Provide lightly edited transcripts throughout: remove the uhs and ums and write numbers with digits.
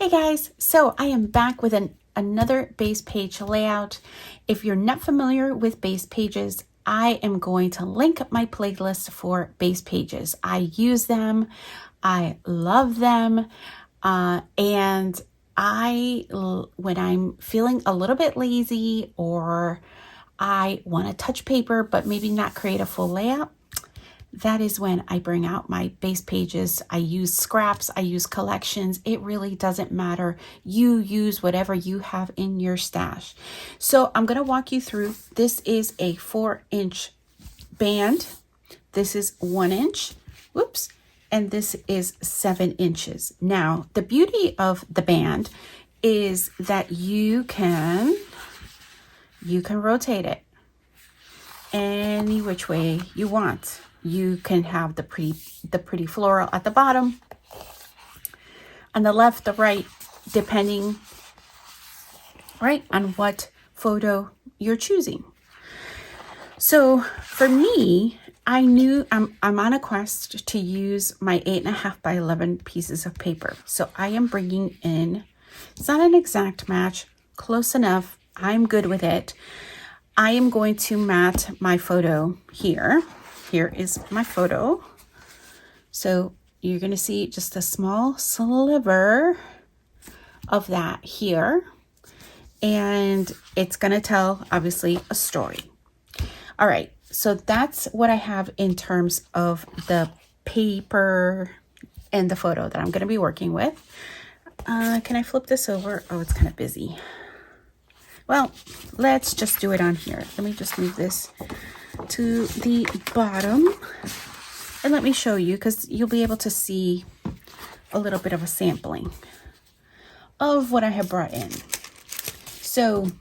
Hey guys, so I am back with another base page layout. If you're not familiar with base pages, I am going to link my playlist for base pages. I use them, I love them, and when I'm feeling a little bit lazy or I want to touch paper but maybe not create a full layout, that is when I bring out my base pages. I use scraps, I use collections. It really doesn't matter. You use whatever you have in your stash. So I'm going to walk you through. This is a 4-inch band. This is 1 inch. Whoops. And this is 7 inches. Now, the beauty of the band is that you can rotate it any which way you want. You can have the pretty floral at the bottom, on the left, the right, depending on what photo you're choosing. So for me, I knew I'm on a quest to use my 8.5 by 11 pieces of paper. So I am bringing in, it's not an exact match, close enough. I'm good with it. I am going to mat my photo here. Here is my photo. So you're going to see just a small sliver of that here. And it's going to tell, obviously, a story. All right. So that's what I have in terms of the paper and the photo that I'm going to be working with. Can I flip this over? Oh, it's kind of busy. Well, let's just do it on here. Let me just move this to the bottom and let me show you, because you'll be able to see a little bit of a sampling of what I have brought in. So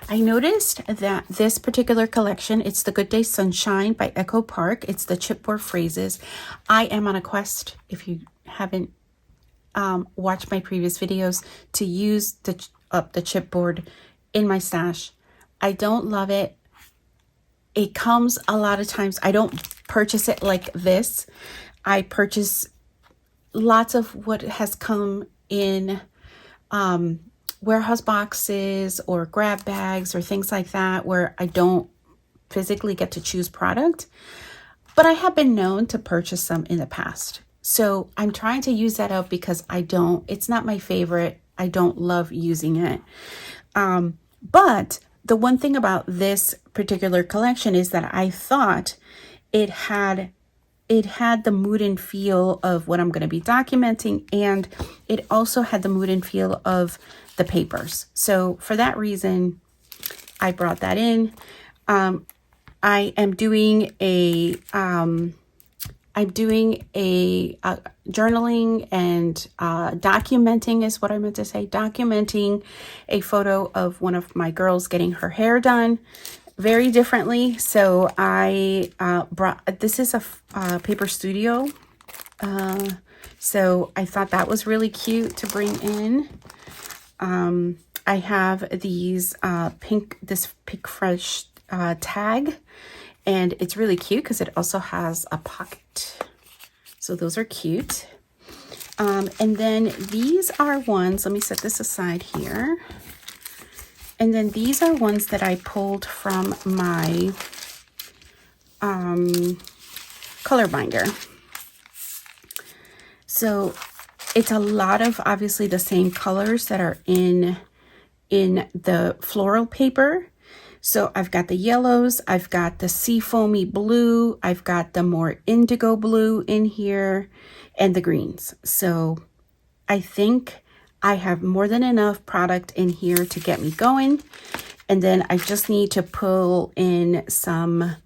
I noticed that this particular collection, it's the Good Day Sunshine by Echo Park. It's the chipboard phrases. I am on a quest, if you haven't watched my previous videos, to use the chipboard in my stash. I don't love it. It comes a lot of times, I don't purchase it like this. I purchase lots of what has come in warehouse boxes or grab bags or things like that, where I don't physically get to choose product. But I have been known to purchase some in the past. So I'm trying to use that up because it's not my favorite. I don't love using it. But the one thing about this particular collection is that I thought it had the mood and feel of what I'm going to be documenting, and it also had the mood and feel of the papers. So for that reason, I brought that in. I am doing a journaling and documenting is what I meant to say. Documenting a photo of one of my girls getting her hair done very differently. So I this is a paper studio. So I thought that was really cute to bring in. I have these this Pink Fresh tag. And it's really cute because it also has a pocket. So those are cute. And then these are ones, let me set this aside here. And then these are ones that I pulled from my color binder. So it's a lot of obviously the same colors that are in the floral paper. So I've got the yellows, I've got the seafoamy blue, I've got the more indigo blue in here, and the greens. So I think I have more than enough product in here to get me going. And then I just need to pull in some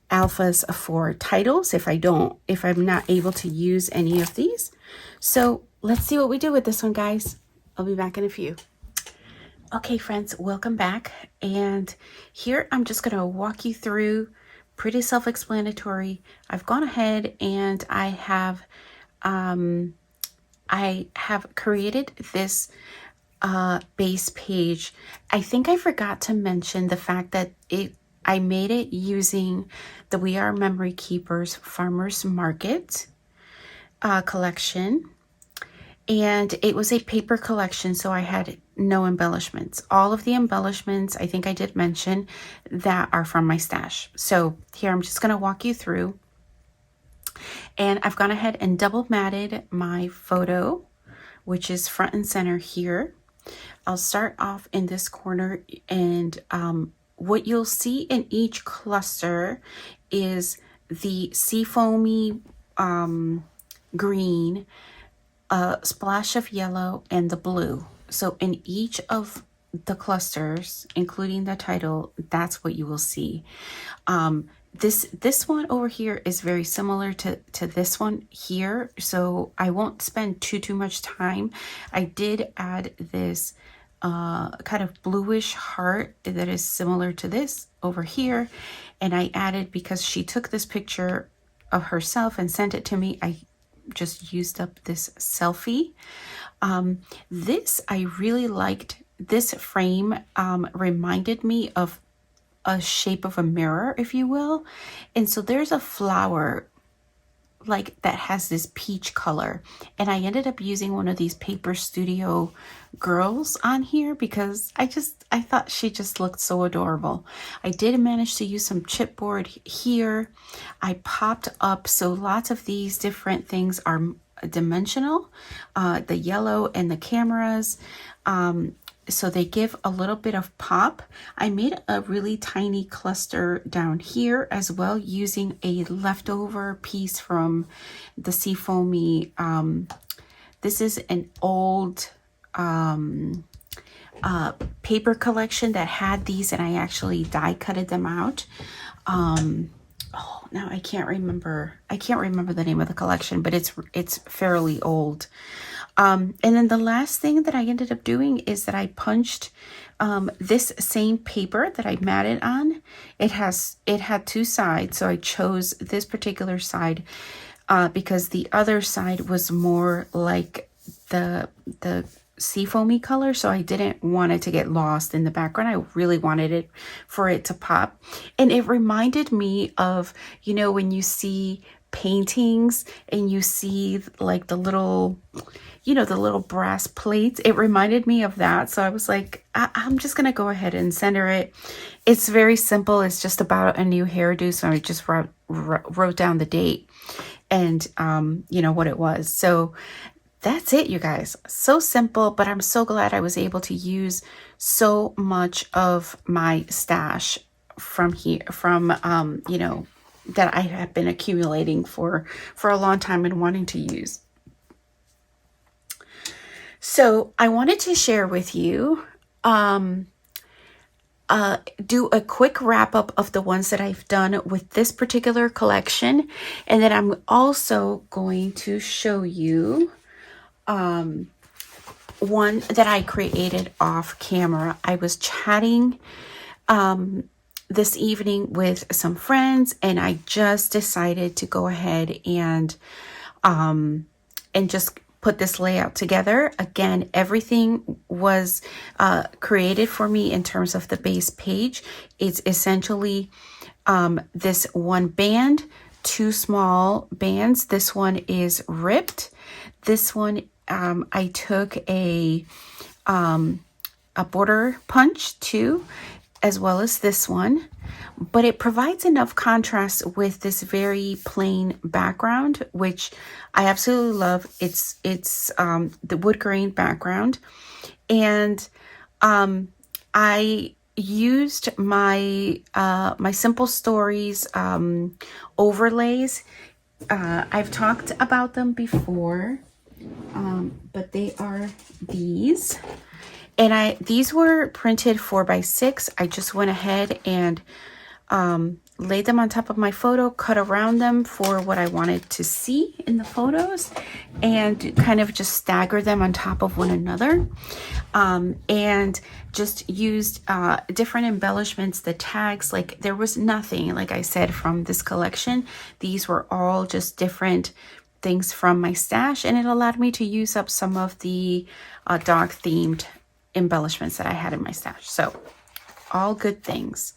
alphas for titles if I'm not able to use any of these. So let's see what we do with this one, guys. I'll be back in a few. Okay, friends, welcome back. And here I'm just going to walk you through, pretty self-explanatory. I've gone ahead and I have created this base page. I think I forgot to mention the fact that I made it using the We Are Memory Keepers Farmers Market collection. And it was a paper collection, so I had no embellishments. All of the embellishments, I think I did mention, that are from my stash. So here I'm just going to walk you through. And I've gone ahead and double matted my photo, which is front and center here. I'll start off in this corner, and what you'll see in each cluster is the seafoamy green, a splash of yellow, and the blue. So in each of the clusters, including the title, that's what you will see. This one over here is very similar to this one here, so I won't spend too much time. I did add this kind of bluish heart that is similar to this over here, and I added, because she took this picture of herself and sent it to me, I just used up this selfie. This, I really liked. This frame reminded me of a shape of a mirror, if you will. And so there's a flower like that has this peach color, and I ended up using one of these Paper Studio girls on here because I thought she just looked so adorable. I did manage to use some chipboard here. I popped up, so lots of these different things are dimensional, the yellow and the cameras, so they give a little bit of pop. I made a really tiny cluster down here as well, using a leftover piece from the Seafoamy. This is an old paper collection that had these, and I actually die cutted them out. Oh, now I can't remember the name of the collection, but it's fairly old. And then the last thing that I ended up doing is that I punched this same paper that I matted on. It had two sides, so I chose this particular side because the other side was more like the seafoamy color, so I didn't want it to get lost in the background. I really wanted it for it to pop. And it reminded me of, you know, when you see paintings and you see like the little, you know, the little brass plates. It reminded me of that. So I was like, I'm just gonna go ahead and center it. It's very simple. It's just about a new hairdo, so I just wrote down the date and you know what it was. So that's it, you guys. So simple, but I'm so glad I was able to use so much of my stash from here, from you know, that I have been accumulating for a long time and wanting to use. So I wanted to share with you, do a quick wrap up of the ones that I've done with this particular collection, and then I'm also going to show you one that I created off camera. I was chatting this evening with some friends, and I just decided to go ahead and just put this layout together. Again, everything was created for me in terms of the base page. It's essentially this one band, two small bands. This one is ripped. This one I took a border punch too, as well as this one, but it provides enough contrast with this very plain background, which I absolutely love. It's the wood grain background, and I used my my Simple Stories overlays. I've talked about them before, but they are these. And these were printed 4x6. I just went ahead and laid them on top of my photo, cut around them for what I wanted to see in the photos, and kind of just stagger them on top of one another. And just used different embellishments, the tags. Like, there was nothing, like I said, from this collection. These were all just different things from my stash, and it allowed me to use up some of the dog themed embellishments that I had in my stash. So all good things.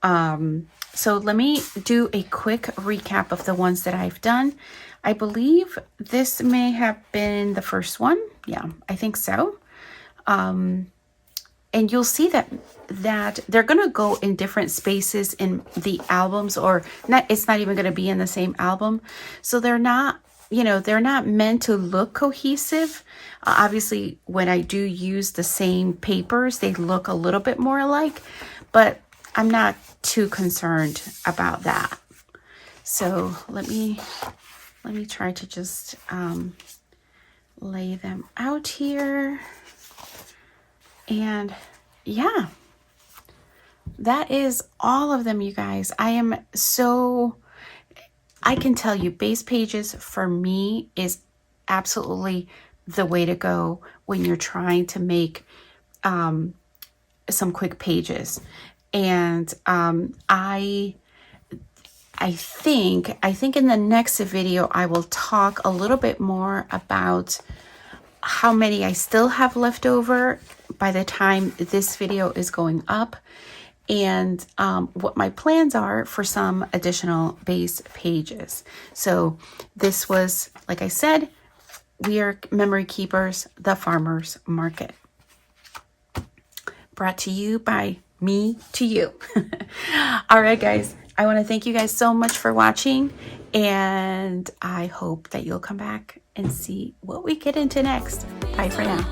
So let me do a quick recap of the ones that I've done. I believe this may have been the first one. Yeah, I think so. And you'll see that they're going to go in different spaces in the albums, or not. It's not even going to be in the same album. So they're not, they're not meant to look cohesive. Obviously, when I do use the same papers, they look a little bit more alike, but I'm not too concerned about that. So let me try to just lay them out here. And yeah, that is all of them, you guys. I can tell you, base pages for me is absolutely the way to go when you're trying to make some quick pages. And I think in the next video I will talk a little bit more about how many I still have left over by the time this video is going up, and what my plans are for some additional base pages. So this was, like I said, we are Memory Keepers, the Farmers Market. Brought to you by me to you. All right, guys. I want to thank you guys so much for watching, and I hope that you'll come back and see what we get into next. Bye for now.